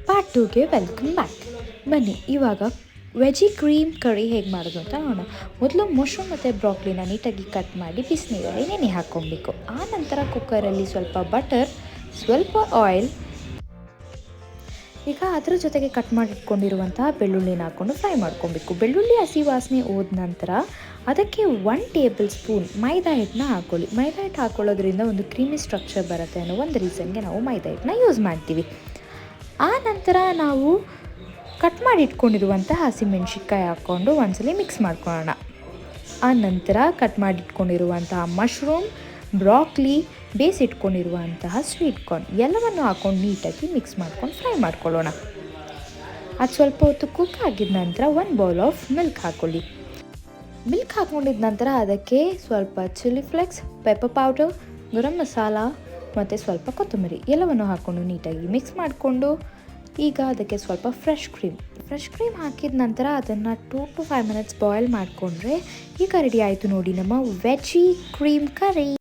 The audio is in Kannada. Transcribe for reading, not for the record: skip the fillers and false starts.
Part 2ಗೆ welcome back. ಬನ್ನಿ ಇವಾಗ ವೆಜಿ ಕ್ರೀಮ್ ಕರಿ ಹೇಗೆ ಮಾಡೋದು ಅಂತ ನೋಡೋಣ. ಮೊದಲು ಮಶ್ರೂಮ್ ಮತ್ತು ಬ್ರಾಕ್ಲಿನ ನೀಟಾಗಿ ಕಟ್ ಮಾಡಿ ಬಿಸಿನೀರಲ್ಲಿ ನೆನೆ ಹಾಕ್ಕೊಬೇಕು. ಆ ನಂತರ ಕುಕ್ಕರಲ್ಲಿ ಸ್ವಲ್ಪ ಬಟರ್, ಸ್ವಲ್ಪ ಆಯಿಲ್, ಈಗ ಅದರ ಜೊತೆಗೆ ಕಟ್ ಮಾಡಿ ಇಟ್ಕೊಂಡಿರುವಂತಹ ಬೆಳ್ಳುಳ್ಳಿನ ಹಾಕ್ಕೊಂಡು ಫ್ರೈ ಮಾಡ್ಕೊಬೇಕು. ಬೆಳ್ಳುಳ್ಳಿ ಹಸಿ ವಾಸನೆ ಹೋದ ನಂತರ ಅದಕ್ಕೆ 1 ಟೇಬಲ್ ಸ್ಪೂನ್ ಮೈದಾ ಹಿಟ್ಟನ್ನ ಹಾಕ್ಕೊಳ್ಳಿ. ಮೈದಾ ಹಿಟ್ಟು ಹಾಕ್ಕೊಳ್ಳೋದ್ರಿಂದ ಒಂದು ಕ್ರೀಮಿ ಸ್ಟ್ರಕ್ಚರ್ ಬರುತ್ತೆ ಅನ್ನೋ ಒಂದು ರೀಸನ್ಗೆ ನಾವು ಮೈದಾ ಹಿಟ್ಟನ್ನ ಯೂಸ್ ಮಾಡ್ತೀವಿ. ಆ ನಂತರ ನಾವು ಕಟ್ ಮಾಡಿ ಇಟ್ಕೊಂಡಿರುವಂಥ ಹಸಿಮೆಣ್ಸಿನ್ಕಾಯಿ ಹಾಕ್ಕೊಂಡು ಒಂದ್ಸಲ ಮಿಕ್ಸ್ ಮಾಡ್ಕೊಳ್ಳೋಣ. ಆ ನಂತರ ಕಟ್ ಮಾಡಿ ಇಟ್ಕೊಂಡಿರುವಂತಹ ಮಶ್ರೂಮ್, ಬ್ರಾಕ್ಲಿ, ಬೇಯಿಸಿಟ್ಕೊಂಡಿರುವಂತಹ ಸ್ವೀಟ್ ಕಾರ್ನ್ ಎಲ್ಲವನ್ನು ಹಾಕ್ಕೊಂಡು ನೀಟಾಗಿ ಮಿಕ್ಸ್ ಮಾಡ್ಕೊಂಡು ಫ್ರೈ ಮಾಡ್ಕೊಳ್ಳೋಣ. ಅದು ಸ್ವಲ್ಪ ಹೊತ್ತು ಕುಕ್ ಆಗಿದ ನಂತರ 1 ಬೌಲ್ ಆಫ್ ಮಿಲ್ಕ್ ಹಾಕ್ಕೊಳ್ಳಿ. ಮಿಲ್ಕ್ ಹಾಕ್ಕೊಂಡಿದ ನಂತರ ಅದಕ್ಕೆ ಸ್ವಲ್ಪ chilli flakes, pepper powder, garam masala ಮತ್ತು ಸ್ವಲ್ಪ ಕೊತ್ತಂಬರಿ ಎಲ್ಲವನ್ನು ಹಾಕ್ಕೊಂಡು ನೀಟಾಗಿ ಮಿಕ್ಸ್ ಮಾಡಿಕೊಂಡು ಈಗ ಅದಕ್ಕೆ ಸ್ವಲ್ಪ ಫ್ರೆಶ್ ಕ್ರೀಮ್ ಹಾಕಿದ ನಂತರ ಅದನ್ನು 2 to 5 minutes ಬಾಯ್ಲ್ ಮಾಡಿಕೊಂಡ್ರೆ ಈಗ ರೆಡಿ ಆಯಿತು ನೋಡಿ ನಮ್ಮ ವೆಜಿ ಕ್ರೀಮ್ ಕರಿ.